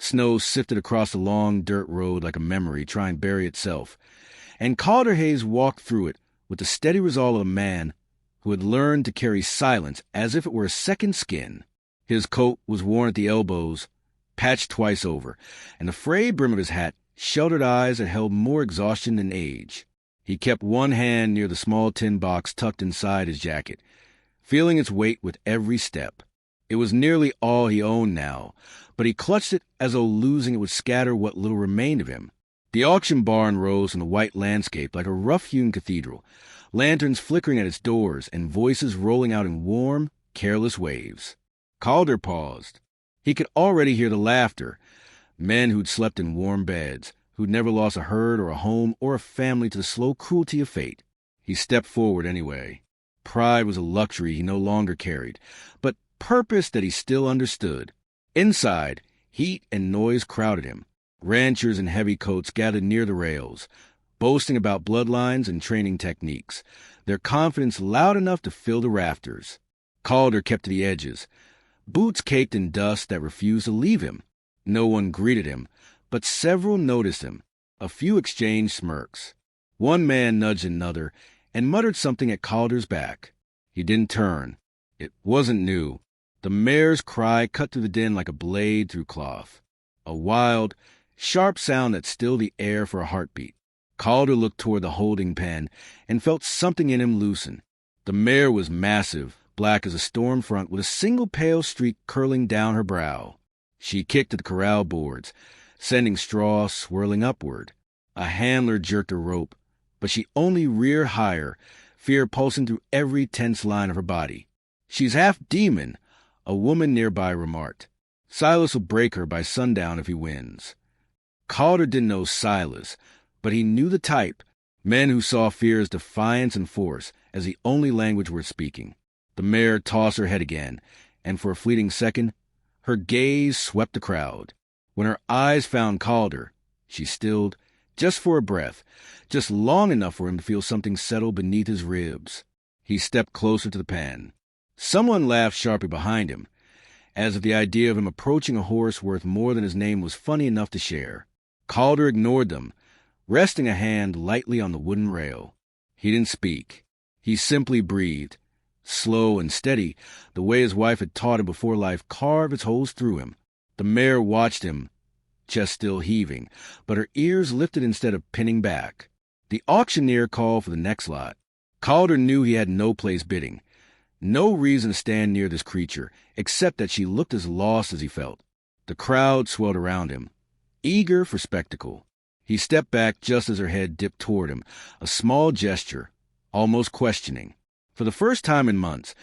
Snow sifted across the long dirt road like a memory trying to bury itself, and Calder Hayes walked through it with the steady resolve of a man who had learned to carry silence as if it were a second skin. His coat was worn at the elbows, patched twice over, and the frayed brim of his hat sheltered eyes that held more exhaustion than age. He kept one hand near the small tin box tucked inside his jacket, feeling its weight with every step. It was nearly all he owned now, but he clutched it as though losing it would scatter what little remained of him. The auction barn rose in the white landscape like a rough-hewn cathedral, lanterns flickering at its doors and voices rolling out in warm, careless waves. Calder paused. He could already hear the laughter. Men who'd slept in warm beds, who'd never lost a herd or a home or a family to the slow cruelty of fate. He stepped forward anyway. Pride was a luxury he no longer carried, but purpose that he still understood. Inside, heat and noise crowded him. Ranchers in heavy coats gathered near the rails, boasting about bloodlines and training techniques, their confidence loud enough to fill the rafters. Calder kept to the edges, boots caked in dust that refused to leave him. No one greeted him, but several noticed him. A few exchanged smirks. One man nudged another and muttered something at Calder's back. He didn't turn. It wasn't new. The mare's cry cut through the din like a blade through cloth. A wild, sharp sound that stilled the air for a heartbeat. Calder looked toward the holding pen and felt something in him loosen. The mare was massive, black as a storm front, with a single pale streak curling down her brow. She kicked at the corral boards, sending straw swirling upward. A handler jerked her rope, but she only reared higher, fear pulsing through every tense line of her body. "She's half demon," a woman nearby remarked. "Silas will break her by sundown if he wins." Calder didn't know Silas, but he knew the type, men who saw fear as defiance and force, as the only language worth speaking. The mare tossed her head again, and for a fleeting second, her gaze swept the crowd. When her eyes found Calder, she stilled, just for a breath, just long enough for him to feel something settle beneath his ribs. He stepped closer to the pen. Someone laughed sharply behind him, as if the idea of him approaching a horse worth more than his name was funny enough to share. Calder ignored them, resting a hand lightly on the wooden rail. He didn't speak. He simply breathed, slow and steady, the way his wife had taught him before life carved its holes through him. The mare watched him, chest still heaving, but her ears lifted instead of pinning back. The auctioneer called for the next lot. Calder knew he had no place bidding, no reason to stand near this creature, except that she looked as lost as he felt. The crowd swelled around him, eager for spectacle. He stepped back just as her head dipped toward him, a small gesture, almost questioning. For the first time in months,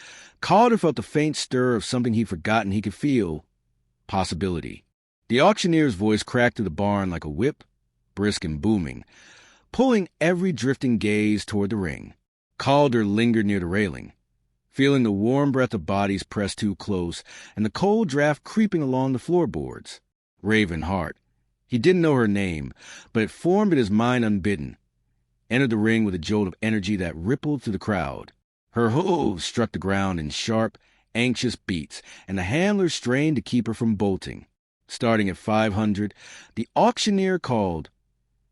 Calder felt the faint stir of something he'd forgotten he could feel. Possibility. The auctioneer's voice cracked through the barn like a whip, brisk and booming, pulling every drifting gaze toward the ring. Calder lingered near the railing, feeling the warm breath of bodies pressed too close and the cold draft creeping along the floorboards. Raven Hart. He didn't know her name, but it formed in his mind unbidden. Entered the ring with a jolt of energy that rippled through the crowd. Her hooves struck the ground in sharp, anxious beats, and the handler strained to keep her from bolting. Starting at 500, the auctioneer called,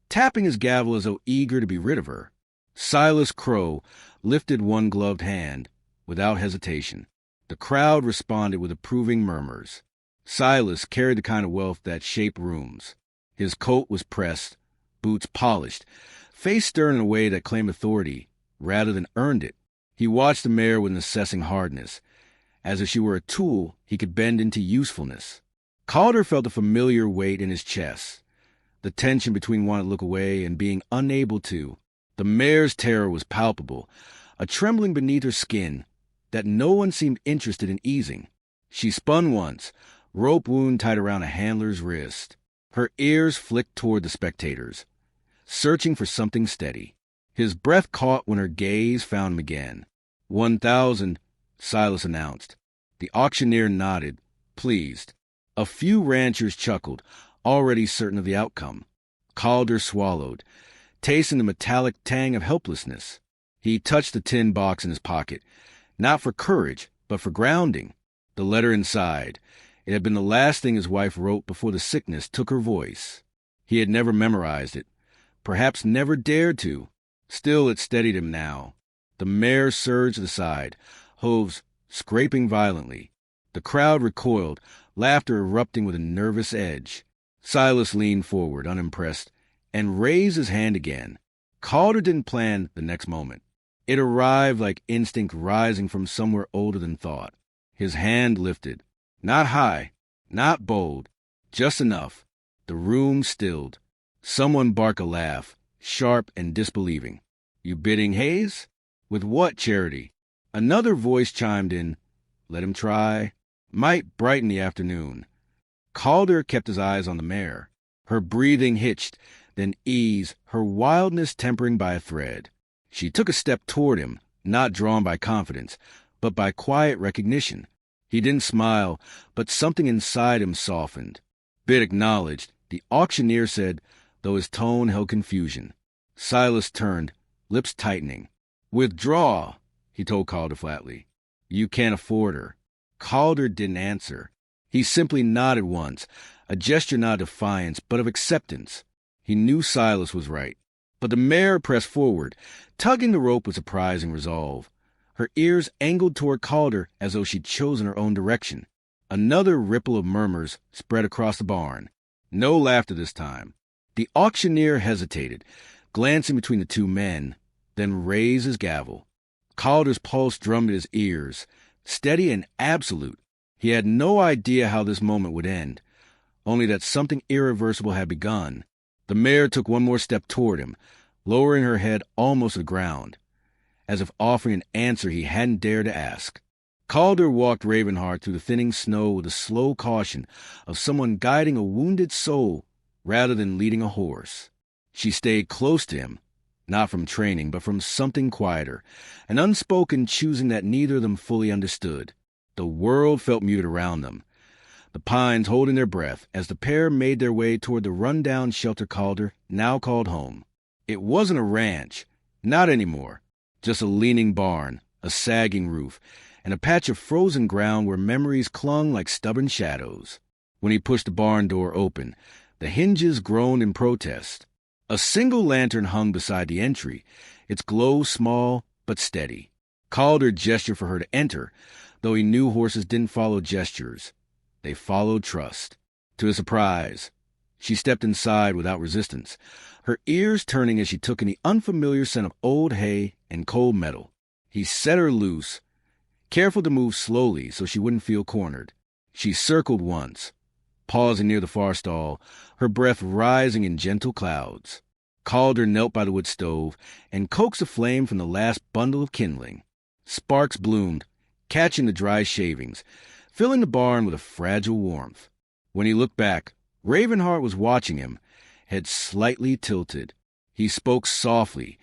tapping his gavel as though eager to be rid of her. Silas Crow lifted one gloved hand, without hesitation. The crowd responded with approving murmurs. Silas carried the kind of wealth that shaped rooms. His coat was pressed, boots polished, face stern in a way that claimed authority rather than earned it. He watched the mare with an assessing hardness, as if she were a tool he could bend into usefulness. Calder felt a familiar weight in his chest, the tension between wanting to look away and being unable to. The mare's terror was palpable, a trembling beneath her skin that no one seemed interested in easing. She spun once, rope wound tied around a handler's wrist. Her ears flicked toward the spectators, searching for something steady. His breath caught when her gaze found him again. 1,000, Silas announced. The auctioneer nodded, pleased. A few ranchers chuckled, already certain of the outcome. Calder swallowed, tasting the metallic tang of helplessness. He touched the tin box in his pocket, not for courage, but for grounding. The letter inside. It had been the last thing his wife wrote before the sickness took her voice. He had never memorized it, perhaps never dared to. Still, it steadied him now. The mare surged aside, hooves scraping violently. The crowd recoiled, laughter erupting with a nervous edge. Silas leaned forward, unimpressed, and raised his hand again. Calder didn't plan the next moment. It arrived like instinct rising from somewhere older than thought. His hand lifted. Not high, not bold, just enough. The room stilled. Someone barked a laugh, sharp and disbelieving. You bidding Hayes? With what charity? Another voice chimed in. Let him try. Might brighten the afternoon. Calder kept his eyes on the mare. Her breathing hitched, then eased, her wildness tempering by a thread. She took a step toward him, not drawn by confidence, but by quiet recognition. He didn't smile, but something inside him softened. Bid acknowledged, the auctioneer said, though his tone held confusion. Silas turned, lips tightening. Withdraw, he told Calder flatly. You can't afford her. Calder didn't answer. He simply nodded once, a gesture not of defiance, but of acceptance. He knew Silas was right. But the mare pressed forward, tugging the rope with surprising resolve. Her ears angled toward Calder as though she'd chosen her own direction. Another ripple of murmurs spread across the barn. No laughter this time. The auctioneer hesitated, glancing between the two men, then raised his gavel. Calder's pulse drummed in his ears, steady and absolute. He had no idea how this moment would end, only that something irreversible had begun. The mare took one more step toward him, lowering her head almost to the ground, as if offering an answer he hadn't dared to ask. Calder walked Ravenheart through the thinning snow with the slow caution of someone guiding a wounded soul rather than leading a horse. She stayed close to him, not from training, but from something quieter, an unspoken choosing that neither of them fully understood. The world felt muted around them, the pines holding their breath as the pair made their way toward the run-down shelter Calder now called home. It wasn't a ranch, not anymore, just a leaning barn, a sagging roof, and a patch of frozen ground where memories clung like stubborn shadows. When he pushed the barn door open, the hinges groaned in protest. A single lantern hung beside the entry, its glow small but steady. Calder gestured for her to enter, though he knew horses didn't follow gestures. They followed trust. To his surprise, she stepped inside without resistance, her ears turning as she took in the unfamiliar scent of old hay and cold metal. He set her loose, careful to move slowly so she wouldn't feel cornered. She circled once, pausing near the far stall, her breath rising in gentle clouds. Calder knelt by the wood stove and coaxed a flame from the last bundle of kindling. Sparks bloomed, catching the dry shavings, filling the barn with a fragile warmth. When he looked back, Ravenheart was watching him, head slightly tilted. He spoke softly,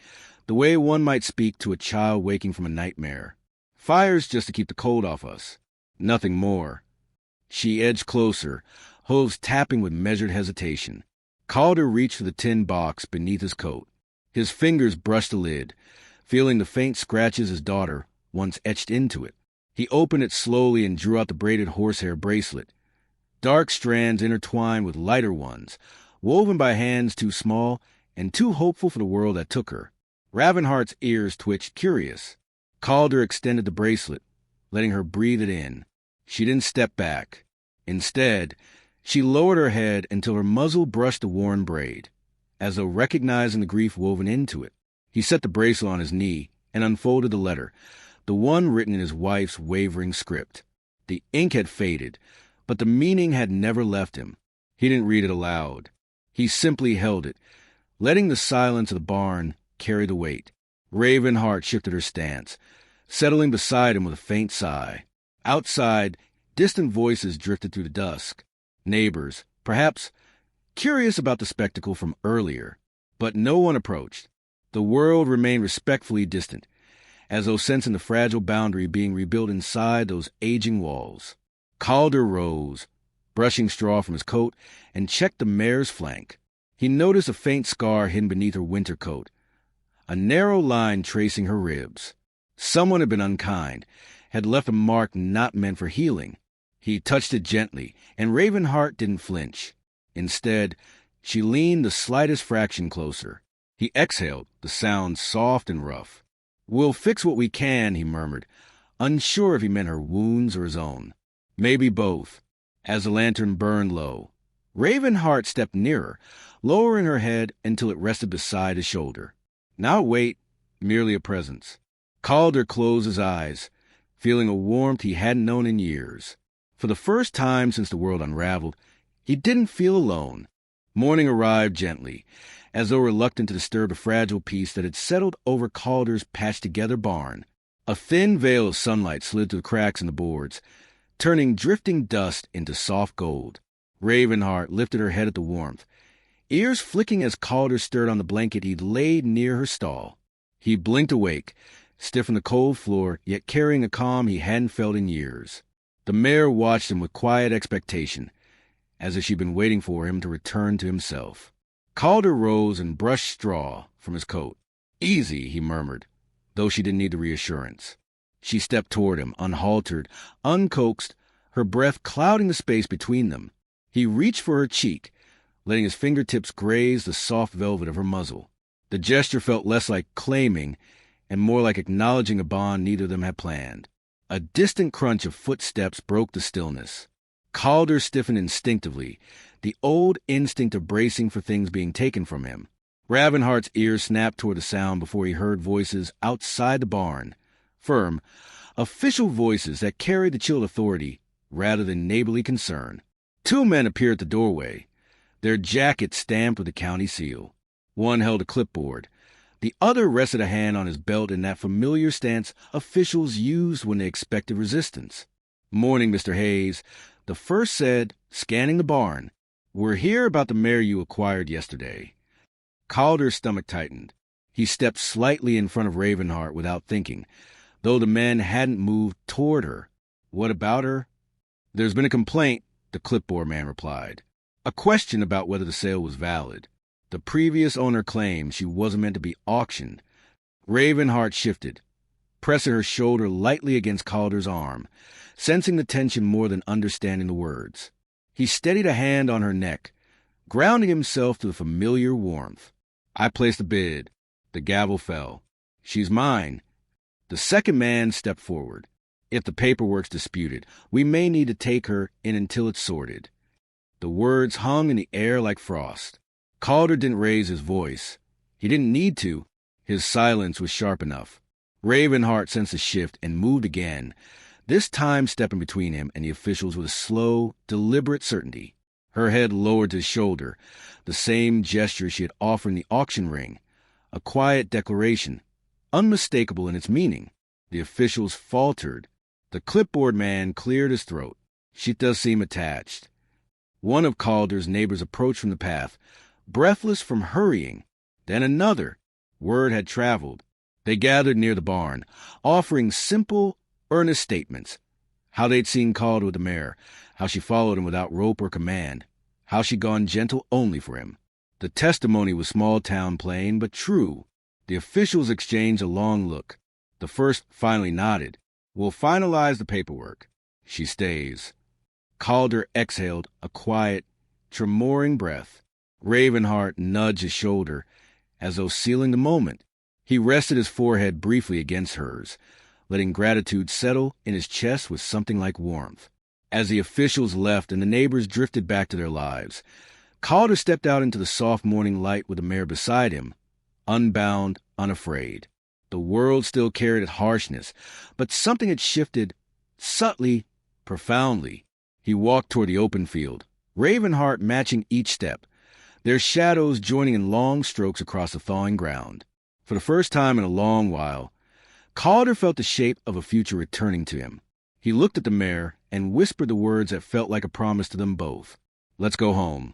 the way one might speak to a child waking from a nightmare. Fire's just to keep the cold off us. Nothing more. She edged closer, hooves tapping with measured hesitation. Calder reached for the tin box beneath his coat. His fingers brushed the lid, feeling the faint scratches his daughter once etched into it. He opened it slowly and drew out the braided horsehair bracelet. Dark strands intertwined with lighter ones, woven by hands too small and too hopeful for the world that took her. Ravenheart's ears twitched, curious. Calder extended the bracelet, letting her breathe it in. She didn't step back. Instead, she lowered her head until her muzzle brushed the worn braid, as though recognizing the grief woven into it. He set the bracelet on his knee and unfolded the letter, the one written in his wife's wavering script. The ink had faded, but the meaning had never left him. He didn't read it aloud. He simply held it, letting the silence of the barn carry the weight. Ravenheart shifted her stance, settling beside him with a faint sigh. Outside, distant voices drifted through the dusk. Neighbors, perhaps, curious about the spectacle from earlier. But no one approached. The world remained respectfully distant, as though sensing the fragile boundary being rebuilt inside those aging walls. Calder rose, brushing straw from his coat, and checked the mare's flank. He noticed a faint scar hidden beneath her winter coat, a narrow line tracing her ribs. Someone had been unkind, had left a mark not meant for healing. He touched it gently, and Ravenheart didn't flinch. Instead, she leaned the slightest fraction closer. He exhaled, the sound soft and rough. "We'll fix what we can," he murmured, unsure if he meant her wounds or his own. Maybe both. As the lantern burned low, Ravenheart stepped nearer, lowering her head until it rested beside his shoulder. Not a weight, merely a presence. Calder closed his eyes, feeling a warmth he hadn't known in years. For the first time since the world unraveled, he didn't feel alone. Morning arrived gently, as though reluctant to disturb the fragile peace that had settled over Calder's patched-together barn. A thin veil of sunlight slid through the cracks in the boards, turning drifting dust into soft gold. Ravenheart lifted her head at the warmth, ears flicking as Calder stirred on the blanket he'd laid near her stall. He blinked awake, stiff on the cold floor, yet carrying a calm he hadn't felt in years. The mare watched him with quiet expectation, as if she'd been waiting for him to return to himself. Calder rose and brushed straw from his coat. "Easy," he murmured, though she didn't need the reassurance. She stepped toward him, unhaltered, uncoaxed, her breath clouding the space between them. He reached for her cheek, letting his fingertips graze the soft velvet of her muzzle. The gesture felt less like claiming and more like acknowledging a bond neither of them had planned. A distant crunch of footsteps broke the stillness. Calder stiffened instinctively, the old instinct of bracing for things being taken from him. Ravenheart's ears snapped toward the sound before he heard voices outside the barn. Firm, official voices that carried the chill authority rather than neighborly concern. Two men appeared at the doorway, their jackets stamped with the county seal. One held a clipboard. The other rested a hand on his belt in that familiar stance officials used when they expected resistance. "Morning, Mr. Hayes," the first said, scanning the barn. "We're here about the mare you acquired yesterday." Calder's stomach tightened. He stepped slightly in front of Ravenheart without thinking, though the men hadn't moved toward her. "What about her?" "There's been a complaint," the clipboard man replied. "A question about whether the sale was valid. The previous owner claimed she wasn't meant to be auctioned." Ravenheart shifted, pressing her shoulder lightly against Calder's arm, sensing the tension more than understanding the words. He steadied a hand on her neck, grounding himself to the familiar warmth. "I placed a bid." The gavel fell. "She's mine." The second man stepped forward. "If the paperwork's disputed, we may need to take her in until it's sorted." The words hung in the air like frost. Calder didn't raise his voice. He didn't need to. His silence was sharp enough. Ravenheart sensed a shift and moved again, this time stepping between him and the officials with a slow, deliberate certainty. Her head lowered to his shoulder, the same gesture she had offered in the auction ring. A quiet declaration, unmistakable in its meaning. The officials faltered. The clipboard man cleared his throat. "She does seem attached." One of Calder's neighbors approached from the path, breathless from hurrying. Then another. Word had traveled. They gathered near the barn, offering simple, earnest statements. How they'd seen Calder with the mare, how she followed him without rope or command, how she'd gone gentle only for him. The testimony was small-town plain, but true. The officials exchanged a long look. The first finally nodded. "We'll finalize the paperwork. She stays." Calder exhaled a quiet, tremoring breath. Ravenheart nudged his shoulder, as though sealing the moment. He rested his forehead briefly against hers, letting gratitude settle in his chest with something like warmth. As the officials left and the neighbors drifted back to their lives, Calder stepped out into the soft morning light with the mare beside him, unbound, unafraid. The world still carried its harshness, but something had shifted, subtly, profoundly. He walked toward the open field, Ravenheart matching each step, their shadows joining in long strokes across the thawing ground. For the first time in a long while, Calder felt the shape of a future returning to him. He looked at the mare and whispered the words that felt like a promise to them both. "Let's go home."